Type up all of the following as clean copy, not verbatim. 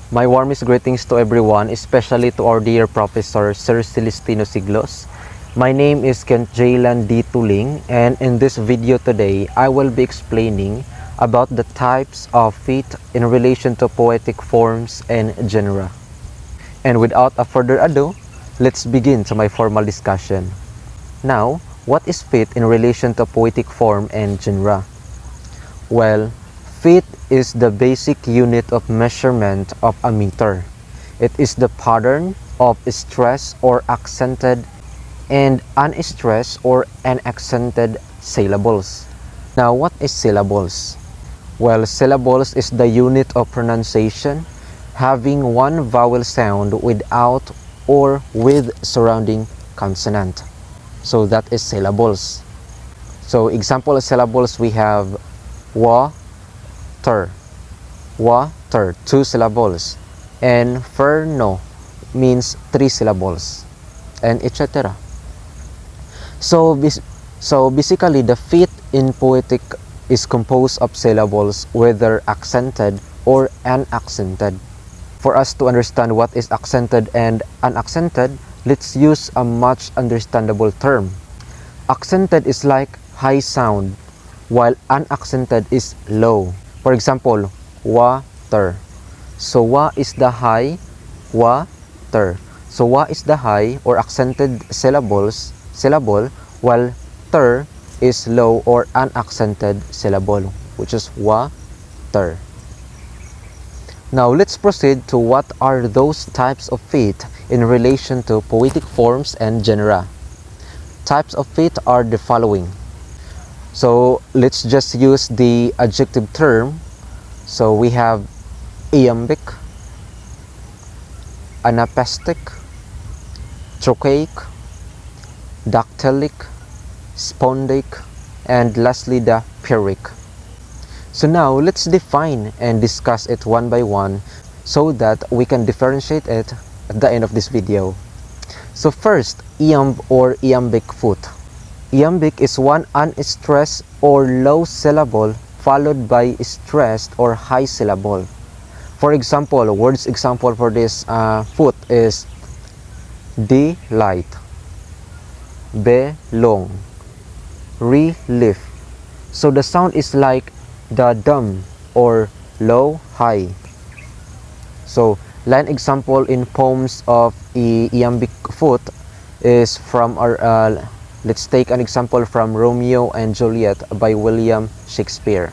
My warmest greetings to everyone, especially to our dear Professor Sir Celestino Siglos. My name is Kent Jaylan D. Tuling, and in this video today, I will be explaining about the types of feet in relation to poetic forms and genera. And without a further ado, let's begin to my formal discussion. Now, what is feet in relation to poetic form and genre? Well, feet is the basic unit of measurement of a meter. It is the pattern of stressed or accented and unstressed or unaccented syllables. Now, what is syllables? Well, syllables is the unit of pronunciation having one vowel sound without or with surrounding consonant. So that is syllables. So example of syllables we have water, water, 2 syllables, and ferno means 3 syllables, and etc. So basically the feet in poetic is composed of syllables, whether accented or unaccented. For us to understand what is accented and unaccented, let's use a much understandable term. Accented is like high sound, while unaccented is low. For example, water. So wa is the high, water. So wa is the high or accented syllable, while ter is low or unaccented syllable, which is water. Now let's proceed to what are those types of feet in relation to poetic forms and genera. Types of feet are the following. So let's just use the adjective term. So we have iambic, anapestic, trochaic, dactylic, spondic, and lastly the pyrrhic. So now let's define and discuss it one by one so that we can differentiate it at the end of this video. So first, iamb or iambic foot. Iambic is one unstressed or low syllable followed by stressed or high syllable. For example, words example for this foot is delight, belong, relief. So the sound is like the dumb or low high. So line example in poems of iambic foot is from our let's take an example from Romeo and Juliet by William Shakespeare.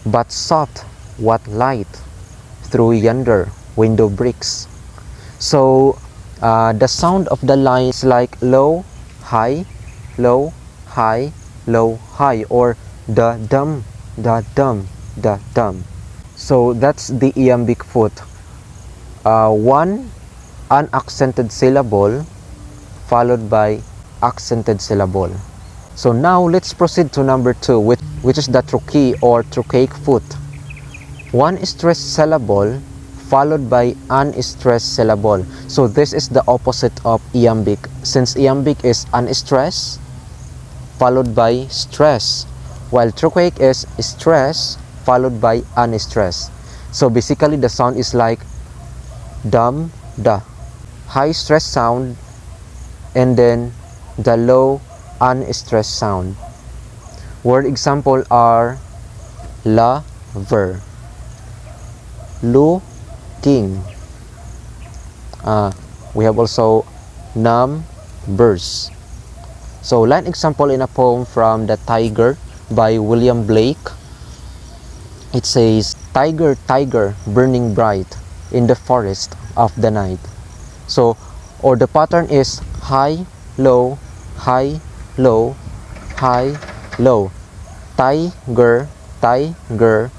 But sought what light through yonder window breaks. So the sound of the line is like low, high, low, high, low, high, or the dumb, the dumb, the dumb. So that's the iambic foot. One unaccented syllable followed by accented syllable. So now let's proceed to number 2, which is the trochee or trochaic foot. One stressed syllable followed by unstressed syllable. So this is the opposite of iambic, since iambic is unstressed followed by stress, while trochaic is stress followed by unstressed. So basically the sound is like dum, da, high stress sound, and then the low unstressed sound. Word example are lover, looking. We have also numbers. So line example in a poem from The Tiger by William Blake. It says, tiger, tiger, burning bright in the forest of the night. So, or the pattern is high, low, high, low, high, low. Tiger, tiger,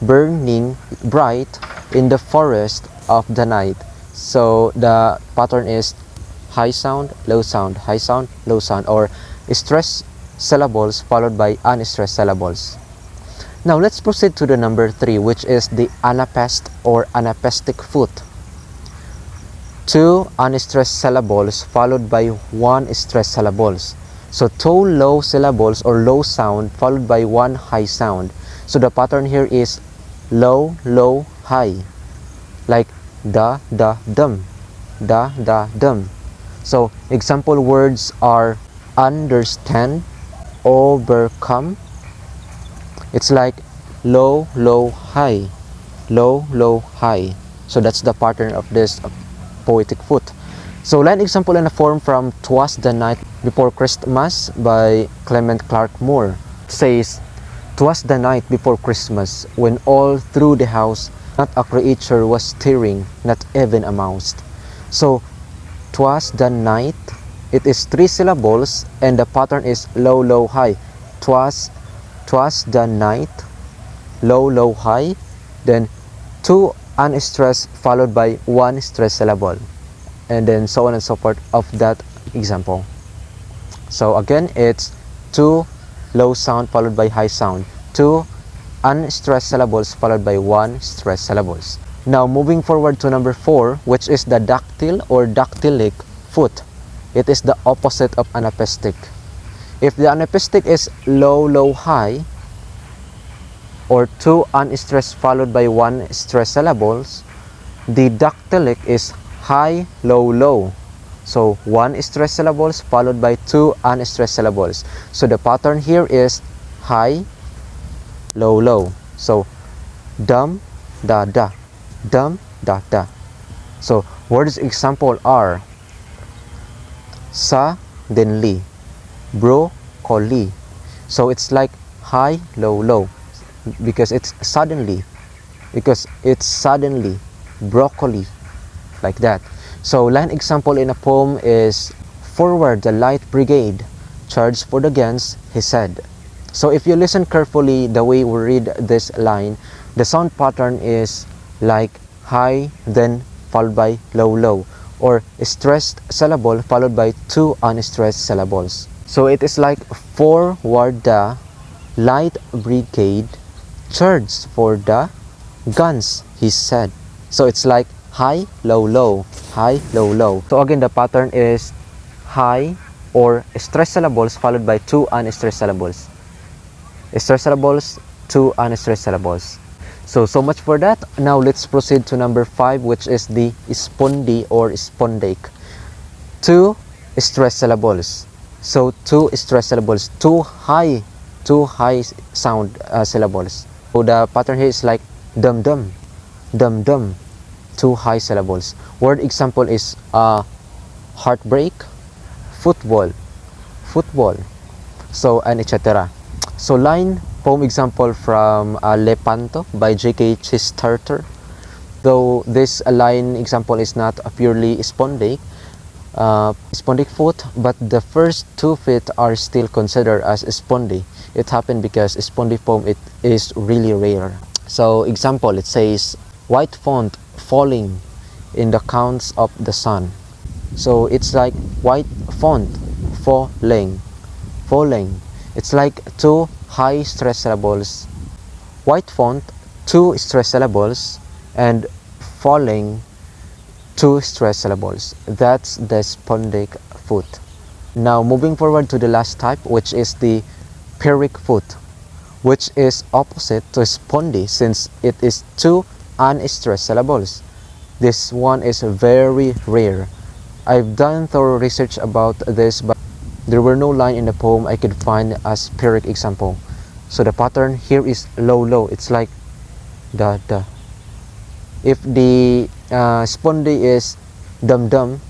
burning bright in the forest of the night. So the pattern is high sound, low sound, high sound, low sound, or stressed syllables followed by unstressed syllables. Now let's proceed to the number 3, which is the anapest or anapestic foot. 2 unstressed syllables followed by 1 stressed syllables. So 2 low syllables or low sound followed by 1 high sound. So the pattern here is low, low, high, like da, da, dum, da, da, dum. So example words are understand, overcome. It's like low, low, high, low, low, high. So that's the pattern of this poetic foot. So line example in a form from "'Twas the Night Before Christmas" by Clement Clark Moore. It says, "'Twas the night before Christmas, when all through the house not a creature was stirring, not even a mouse." So "'twas the night," it is 3 syllables and the pattern is low, low, high. "'Twas the night," low, low, high, then 2 unstressed followed by 1 stressed syllable, and then so on and so forth of that example. So again, it's 2 low sound followed by high sound, 2 unstressed syllables followed by 1 stressed syllables. Now moving forward to number 4, which is the dactyl or dactylic foot. It is the opposite of anapistic. If the anapistic is low, low, high, or 2 unstressed followed by 1 stressed syllables, the dactylic is high, low, low. So 1 stressed syllables followed by 2 unstressed syllables. So the pattern here is high, low, low. So dum, da, da, dum, da, da. So words example are suddenly, broccoli. So it's like high, low, low, because it's suddenly, broccoli, like that. So line example in a poem is, "Forward the light brigade, charge for the guns," he said. So if you listen carefully the way we read this line, the sound pattern is like high, then followed by low, low, or stressed syllable followed by 2 unstressed syllables. So it is like, "Forward the light brigade, charge for the guns," he said. So it's like high, low, low, high, low, low. So again, the pattern is high or stressed syllables followed by 2 unstressed syllables. Stressed syllables, 2 unstressed syllables. So much for that. Now let's proceed to number 5, which is the spondy or spondaic. 2 stressed syllables. So 2 stressed syllables, 2 high sound syllables. So the pattern here is like dum, dum, dum, dum, 2 high syllables. Word example is heartbreak, football, football, so and etc. So line poem example from Lepanto by J.K. Chesterton. Though this line example is not a purely spondaic foot, but the first 2 feet are still considered as spondy. It happened because spondy poem it is really rare. So example, it says, "White font falling in the counts of the sun." So it's like white font falling, falling. It's like 2 high stress syllables. White font, 2 stress syllables, and falling, 2 stress syllables. That's the spondaic foot. Now moving forward to the last type, which is the pyrrhic foot, which is opposite to spondy since it is 2 unstressed syllables. This one is very rare. I've done thorough research about this, but there were no line in the poem I could find as pyrrhic example. So the pattern here is low, low. It's like da, da. If the spondy is dum, dum,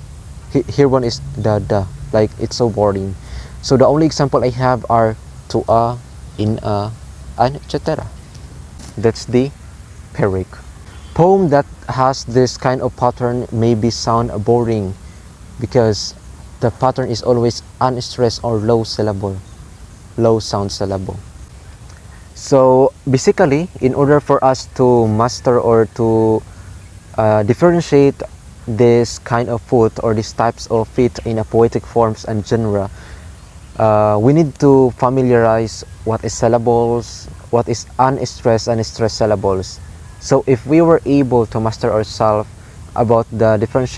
here one is da, da. Like it's so boring. So the only example I have are to a, in a, and etc. That's the pyrrhic. Poem that has this kind of pattern maybe sound boring because the pattern is always unstressed or low syllable, low sound syllable. So basically, in order for us to master or to differentiate this kind of foot or these types of feet in a poetic forms and genre, we need to familiarize what is syllables, what is unstressed and stressed syllables. So if we were able to master ourselves about the difference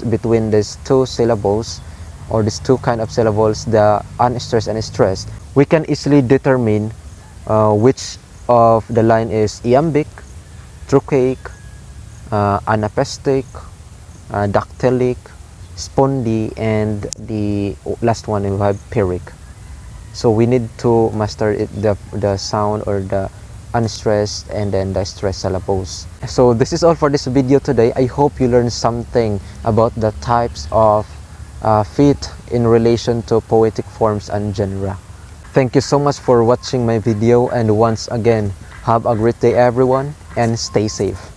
between these 2 syllables or these 2 kind of syllables, the unstressed and stressed, we can easily determine which of the line is iambic, trochaic, anapestic, dactylic, spondy, and the last one we have pyrrhic. So we need to master it, the sound or the unstressed and then the stressed syllables. So this is all for this video today. I hope you learned something about the types of feet in relation to poetic forms and genera. Thank you so much for watching my video, and once again, have a great day everyone and stay safe.